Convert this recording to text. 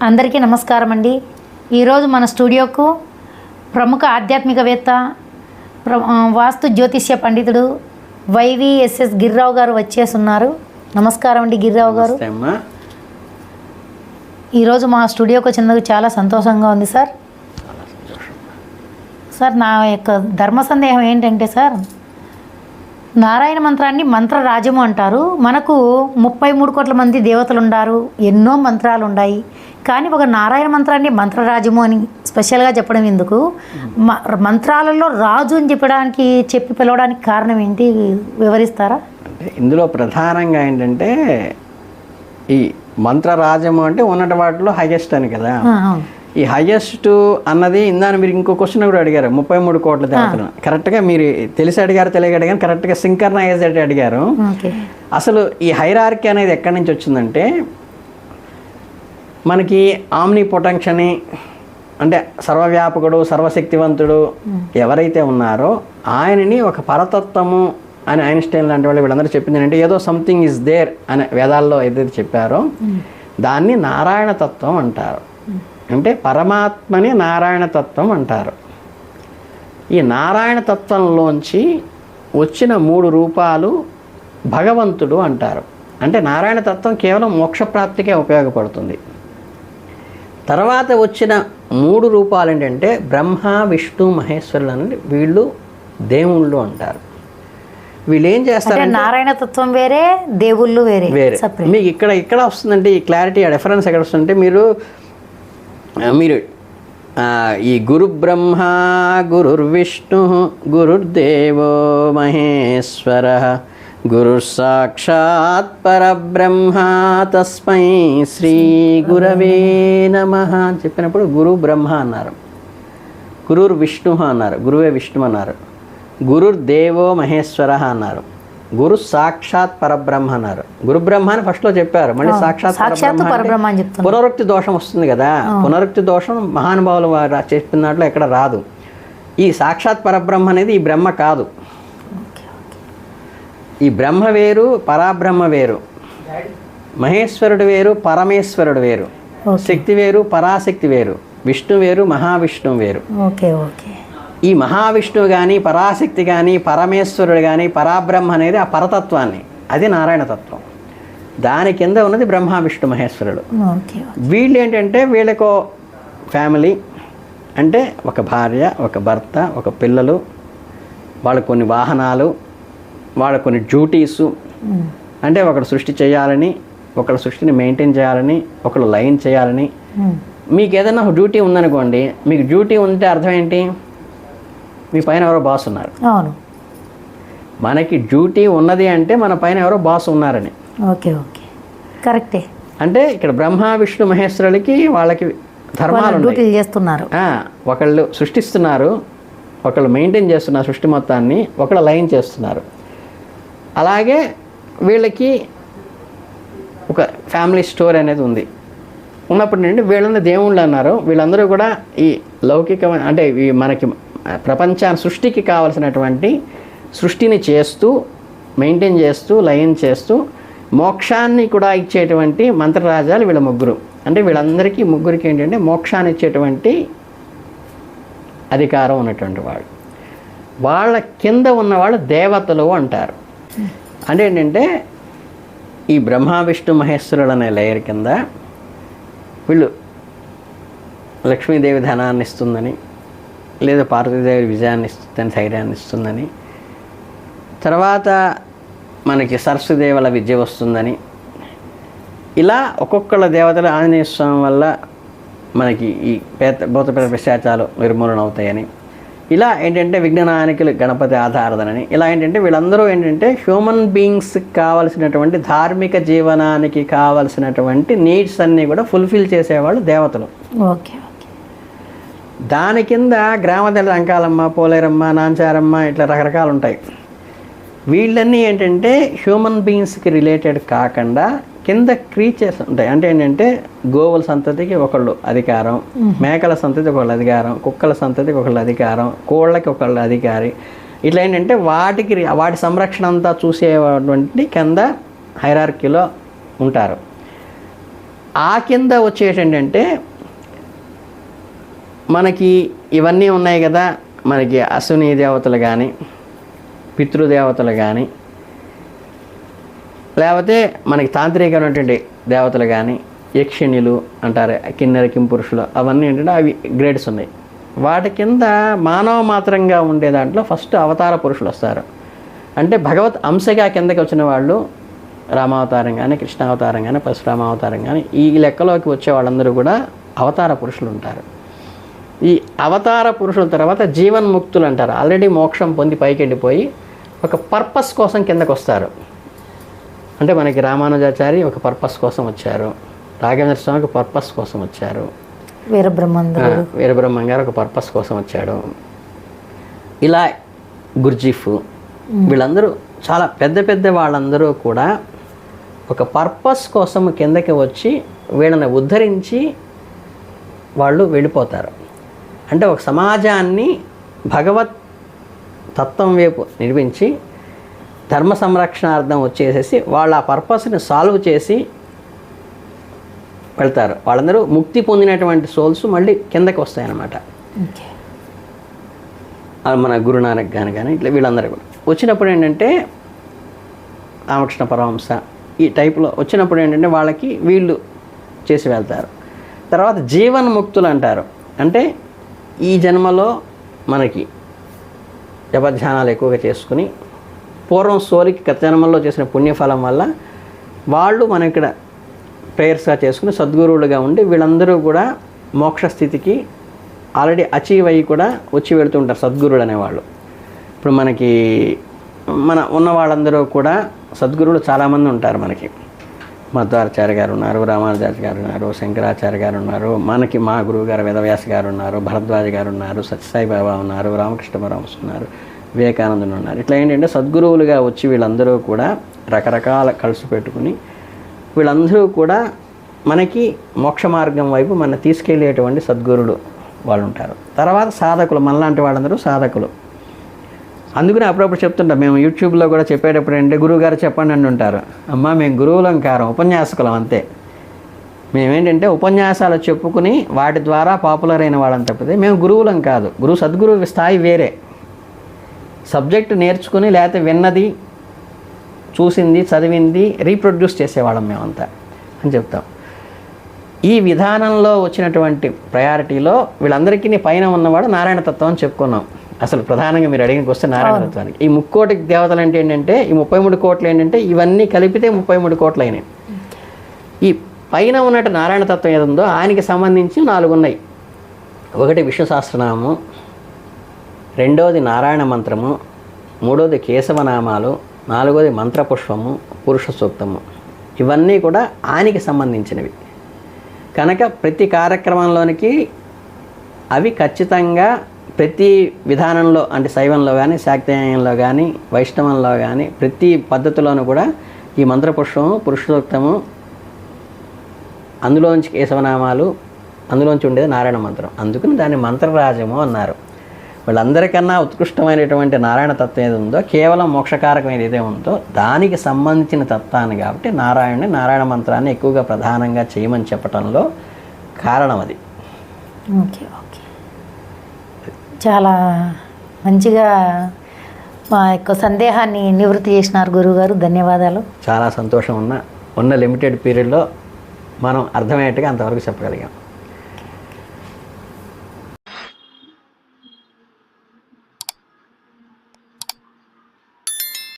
అందరికీ నమస్కారం అండి. ఈరోజు మన స్టూడియోకు ప్రముఖ ఆధ్యాత్మికవేత్త, వాస్తు జ్యోతిష్య పండితుడు వైవిఎస్ఎస్ గిరిరావు గారు వచ్చేస్తున్నారు. నమస్కారం అండి గిరిరావు గారు. ఈరోజు మా స్టూడియోకి వచ్చినందుకు చాలా సంతోషంగా ఉంది సార్. సార్, నా యొక్క ధర్మ సందేహం ఏంటంటే సార్, నారాయణ మంత్రాన్ని మంత్రరాజము అంటారు. మనకు 33 కోట్ల మంది దేవతలు ఉన్నారు, ఎన్నో మంత్రాలు ఉన్నాయి. కానీ ఒక నారాయణ మంత్రాన్ని మంత్రరాజము అని స్పెషల్గా చెప్పడం ఎందుకు? మంత్రాలలో రాజు అని చెప్పి పిలవడానికి కారణం ఏంటి, వివరిస్తారా? ఇందులో ప్రధానంగా ఏంటంటే ఈ మంత్రరాజము అంటే ఉన్నటి వాటిలో హైయెస్ట్ అని కదా. ఈ హైయెస్ట్ అన్నది ఇందాక మీరు ఇంకో క్వశ్చన్ కూడా అడిగారు, 33 కోట్ల దేవతలు. కరెక్ట్గా మీరు తెలిసి అడిగారు, తెలియక కానీ కరెక్ట్గా సింకర్నైజ్ అడిగారు. అసలు ఈ హైరార్కీ అనేది ఎక్కడి నుంచి వచ్చిందంటే, మనకి ఆమ్ని పొటెన్స్ అని, అంటే సర్వవ్యాపకుడు, సర్వశక్తివంతుడు ఎవరైతే ఉన్నారో ఆయనని ఒక పరతత్వము అని ఐన్స్టైన్ లాంటి వాళ్ళు వీళ్ళందరూ చెప్పింది ఏంటంటే, ఏదో సంథింగ్ ఈజ్ దేర్ అని వేదాల్లో ఏదైతే చెప్పారో దాన్ని నారాయణ తత్వం అంటారు. అంటే పరమాత్మని నారాయణ తత్వం అంటారు. ఈ నారాయణ తత్వంలోంచి వచ్చిన 3 రూపాలు భగవంతుడు అంటారు. అంటే నారాయణ తత్వం కేవలం మోక్షప్రాప్తికే ఉపయోగపడుతుంది. తర్వాత వచ్చిన 3 రూపాలు ఏంటంటే బ్రహ్మ, విష్ణు, మహేశ్వరులు అని వీళ్ళు దేవుళ్ళు అంటారు. వీళ్ళు ఏం చేస్తారు, నారాయణ తత్వం వేరే, దేవుళ్ళు వేరే. మీకు ఇక్కడ వస్తుందంటే ఈ క్లారిటీ, ఆ డిఫరెన్స్ ఎక్కడ వస్తుందంటే, మీరు ఈ గురు బ్రహ్మ గురుర్విష్ణు గురుర్దేవో మహేశ్వర గురుర్ సాక్షాత్ పరబ్రహ్మ తస్మై శ్రీ గురవే నమః అని చెప్పినప్పుడు గురు బ్రహ్మ అన్నారు, గురుర్ విష్ణు అన్నారు, గురువే విష్ణు అన్నారు, గురుర్దేవో మహేశ్వర అన్నారు, గురు సాక్షాత్ పరబ్రహ్మ అన్నారు. గురు బ్రహ్మ అని ఫస్ట్లో చెప్పారు, మళ్ళీ సాక్షాత్ పరబ్రహ్మ అని చెప్తారు. పునరుక్తి దోషం వస్తుంది కదా, పునరుక్తి దోషం మహానుభావులు వారు చెప్పిన దాంట్లో ఎక్కడ రాదు. ఈ సాక్షాత్ పరబ్రహ్మ అనేది ఈ బ్రహ్మ కాదు. ఈ బ్రహ్మ వేరు, పరాబ్రహ్మ వేరు, మహేశ్వరుడు వేరు, పరమేశ్వరుడు వేరు, శక్తి వేరు, పరాశక్తి వేరు, విష్ణు వేరు, మహావిష్ణువు వేరు. ఈ మహావిష్ణువు కానీ, పరాశక్తి కానీ, పరమేశ్వరుడు కానీ, పరాబ్రహ్మ అనేది ఆ పరతత్వాన్ని, అది నారాయణ తత్వం. దాని కింద ఉన్నది బ్రహ్మ, విష్ణు, మహేశ్వరుడు. వీళ్ళు ఏంటంటే వీళ్ళకో ఫ్యామిలీ, అంటే ఒక భార్య, ఒక భర్త, ఒక పిల్లలు, వాళ్ళకు కొన్ని వాహనాలు, వాళ్ళకు కొన్ని డ్యూటీసు. అంటే ఒకడు సృష్టి చేయాలని, ఒకళ్ళ సృష్టిని మెయింటైన్ చేయాలని, ఒకళ్ళు లైన్ చేయాలని. మీకు ఏదైనా డ్యూటీ ఉందనుకోండి, మీకు డ్యూటీ ఉంటే అర్థం ఏంటి, మీ పైన ఎవరో బాస్ ఉన్నారు. అవును, మనకి డ్యూటీ ఉన్నది అంటే మన పైన ఎవరో బాస్ ఉన్నారని. ఓకే, కరెక్టే. అంటే ఇక్కడ బ్రహ్మ, విష్ణు, మహేశ్వరులకి వాళ్ళకి ధర్మాలు డ్యూటీలు చేస్తున్నారు. ఒకళ్ళు సృష్టిస్తున్నారు, ఒకళ్ళు మెయింటైన్ చేస్తున్నారు సృష్టి మొత్తాన్ని, ఒకళ్ళు లైన్ చేస్తున్నారు. అలాగే వీళ్ళకి ఒక ఫ్యామిలీ స్టోరీ అనేది ఉంది. ఉన్నప్పటి నుండి వీళ్ళని దేవుళ్ళు అన్నారు. వీళ్ళందరూ కూడా ఈ లౌకికమైన, అంటే మనకి ప్రపంచాన్ని సృష్టికి కావలసినటువంటి సృష్టిని చేస్తూ, మెయింటైన్ చేస్తూ, లయం చేస్తూ, మోక్షాన్ని కూడా ఇచ్చేటువంటి మంత్రరాజాలు వీళ్ళ ముగ్గురు. అంటే వీళ్ళందరికీ ముగ్గురికి ఏంటంటే మోక్షాన్ని ఇచ్చేటువంటి అధికారం ఉన్నటువంటి వాళ్ళు. వాళ్ళ కింద ఉన్నవాళ్ళు దేవతలు అంటారు. అంటే ఏంటంటే ఈ బ్రహ్మ, విష్ణు, మహేశ్వరుడు అనే లేయర్ కింద వీళ్ళు లక్ష్మీదేవి ధనాన్ని ఇస్తుందని, లేదా పార్వతీదేవి విజయాన్ని ఇస్తుందని, ధైర్యాన్ని ఇస్తుందని, తర్వాత మనకి సరస్వదేవుల విద్య వస్తుందని, ఇలా ఒక్కొక్కళ్ళ దేవతలు ఆంజనేయ స్వామి వల్ల మనకి ఈ భూత పిశాచాలు నిర్మూలన అవుతాయని, ఇలా ఏంటంటే విఘ్ననాయకులు గణపతి ఆరాధనని, ఇలా ఏంటంటే వీళ్ళందరూ ఏంటంటే హ్యూమన్ బీయింగ్స్కి కావలసినటువంటి ధార్మిక జీవనానికి కావలసినటువంటి నీడ్స్ అన్నీ కూడా ఫుల్ఫిల్ చేసేవాళ్ళు దేవతలు. ఓకే. దాని కింద గ్రామదేవత అంకాలమ్మ, పోలేరమ్మ, నాంచారమ్మ, ఇట్లా రకరకాలు ఉంటాయి. వీళ్ళన్నీ ఏంటంటే హ్యూమన్ బీయింగ్స్కి రిలేటెడ్ కాకుండా కింద క్రీచర్స్ ఉంటాయి. అంటే ఏంటంటే గోవుల సంతతికి ఒకళ్ళు అధికారం, మేకల సంతతికి ఒకళ్ళు అధికారం, కుక్కల సంతతికి ఒకళ్ళు అధికారం, కోళ్ళకి ఒకళ్ళు అధికారి. ఇట్లా ఏంటంటే వాటి సంరక్షణ అంతా చూసేటువంటి కింద హైరార్కీలో ఉంటారు. ఆ కింద వచ్చేటంటే మనకి ఇవన్నీ ఉన్నాయి కదా, మనకి అశ్విని దేవతలు కానీ, పితృదేవతలు కానీ, లేకపోతే మనకి తాంత్రికమైనటువంటి దేవతలు కానీ, యక్షిణులు అంటారు, కిన్నెర కింపురుషులు, అవన్నీ ఏంటంటే అవి గ్రేడ్స్ ఉన్నాయి. వాటి కింద మానవ మాత్రంగా ఉండే దాంట్లో ఫస్ట్ అవతార పురుషులు వస్తారు. అంటే భగవత్ అంశగా కిందకి వచ్చిన వాళ్ళు రామావతారం కానీ, కృష్ణావతారం కానీ, పరశురామావతారం కానీ, ఈ లెక్కలోకి వచ్చే వాళ్ళందరూ కూడా అవతార పురుషులు ఉంటారు. ఈ అవతార పురుషుల తర్వాత జీవన్ముక్తులు అంటారు. ఆల్రెడీ మోక్షం పొంది పైకి వెళ్ళిపోయి ఒక పర్పస్ కోసం కిందకు వస్తారు. అంటే మనకి రామానుజాచారి ఒక పర్పస్ కోసం వచ్చారు, రాఘవేంద్ర స్వామి ఒక పర్పస్ కోసం వచ్చారు, వీరబ్రహ్మం గారు ఒక పర్పస్ కోసం వచ్చాడు, ఇలా గుర్జీఫ్, వీళ్ళందరూ చాలా పెద్ద పెద్ద వాళ్ళందరూ కూడా ఒక పర్పస్ కోసం కిందకి వచ్చి వీళ్ళని ఉద్ధరించి వాళ్ళు వెళ్ళిపోతారు. అంటే ఒక సమాజాన్ని భగవత్ తత్వం వైపు నిర్మించి ధర్మ సంరక్షణార్థం వచ్చేసేసి వాళ్ళు ఆ పర్పస్ని సాల్వ్ చేసి వెళ్తారు. వాళ్ళందరూ ముక్తి పొందినటువంటి సోల్స్ మళ్ళీ కిందకి వస్తాయన్నమాట. మన గురునానక్ కానీ ఇట్లా వీళ్ళందరూ కూడా వచ్చినప్పుడు ఏంటంటే రామకృష్ణ పరమహంస ఈ టైప్లో వచ్చినప్పుడు ఏంటంటే వాళ్ళకి వీళ్ళు చేసి వెళ్తారు. తర్వాత జీవన్ముక్తులు అంటారు. అంటే ఈ జన్మలో మనకి జపధ్యానాలు ఎక్కువగా చేసుకుని పూర్వం సోలికి గత జన్మల్లో చేసిన పుణ్యఫలం వల్ల వాళ్ళు మన ఇక్కడ ప్రేయర్స్గా చేసుకుని సద్గురువులుగా ఉండి వీళ్ళందరూ కూడా మోక్ష స్థితికి ఆల్రెడీ అచీవ్ అయ్యి కూడా వచ్చి వెళుతుంటారు సద్గురువులు అనేవాళ్ళు. ఇప్పుడు మనకి ఉన్న వాళ్ళందరూ కూడా సద్గురువులు చాలామంది ఉంటారు. మనకి మధ్వాచార్య గారు ఉన్నారు, రామానుజాచార్య గారు ఉన్నారు, శంకరాచార్య గారు ఉన్నారు, మనకి మా గురువు గారు వేదవ్యాస గారు ఉన్నారు, భరద్వాజ గారు ఉన్నారు, సత్యసాయి బాబా ఉన్నారు, రామకృష్ణ పరమహంస ఉన్నారు, వివేకానందులు ఉన్నారు. ఇట్లా ఏంటంటే సద్గురువులుగా వచ్చి వీళ్ళందరూ కూడా రకరకాల కలుసు పెట్టుకుని వీళ్ళందరూ కూడా మనకి మోక్ష మార్గం వైపు మన తీసుకెళ్ళేటువంటి సద్గురులు వాళ్ళు ఉంటారు. తర్వాత సాధకులు, మనలాంటి వాళ్ళందరూ సాధకులు. అందుకని అప్పుడప్పుడు చెప్తుంటాం మేము యూట్యూబ్లో కూడా చెప్పేటప్పుడు ఏంటంటే గురువుగారు చెప్పండి అని ఉంటారు. అమ్మ మేము గురువులం కారం, ఉపన్యాసకులం అంతే. మేమేంటంటే ఉపన్యాసాలు చెప్పుకుని వాటి ద్వారా పాపులర్ అయిన వాళ్ళని తప్పితే మేము గురువులం కాదు. సద్గురు స్థాయి వేరే. సబ్జెక్టు నేర్చుకుని లేకపోతే విన్నది, చూసింది, చదివింది రీప్రొడ్యూస్ చేసేవాళ్ళం మేమంతా అని చెప్తాం. ఈ విధానంలో వచ్చినటువంటి ప్రయారిటీలో వీళ్ళందరికీ పైన ఉన్నవాడు నారాయణ తత్వం అని చెప్పుకున్నాం. అసలు ప్రధానంగా మీరు అడిగిన క్వశ్చన్ నారాయణ తత్వానికి. ఈ 3 కోటి దేవతలు అంటే ఏంటంటే ఈ 33 కోట్లు ఏంటంటే ఇవన్నీ కలిపితే 33 కోట్లు అయినాయి. ఈ పైన ఉన్నట్టు నారాయణ తత్వం ఏది ఉందో ఆయనకి సంబంధించి 4 ఉన్నాయి. ఒకటి విష్ణు సహస్రనామము, రెండవది నారాయణ మంత్రము, మూడవది కేశవనామాలు, నాలుగవది మంత్రపుష్పము, పురుష సూక్తము. ఇవన్నీ కూడా ఆయనకి సంబంధించినవి కనుక ప్రతి కార్యక్రమంలోనికి అవి ఖచ్చితంగా ప్రతి విధానంలో అంటే శైవంలో కానీ, శాక్తేయంలో కానీ, వైష్ణవంలో కానీ ప్రతి పద్ధతిలోనూ కూడా ఈ మంత్రపుష్పము, పురుష సూక్తము, అందులోంచి కేశవనామాలు, అందులోంచి ఉండేది నారాయణ మంత్రం. అందుకని దాన్ని మంత్రరాజము అన్నారు. వాళ్ళందరికన్నా ఉత్కృష్టమైనటువంటి నారాయణ తత్వం ఏది ఉందో, కేవలం మోక్షకారకం ఏదైతే ఉందో దానికి సంబంధించిన తత్వాన్ని కాబట్టి నారాయణ మంత్రాన్ని ఎక్కువగా ప్రధానంగా చేయమని చెప్పడంలో కారణం అది. ఓకే ఓకే, చాలా మంచిగా మా యొక్క సందేహాన్ని నివృత్తి చేసినారు గురువుగారు. ధన్యవాదాలు. చాలా సంతోషం. ఉన్న లిమిటెడ్ పీరియడ్లో మనం అర్థమయ్యేట్టుగా అంతవరకు చెప్పగలిగాం.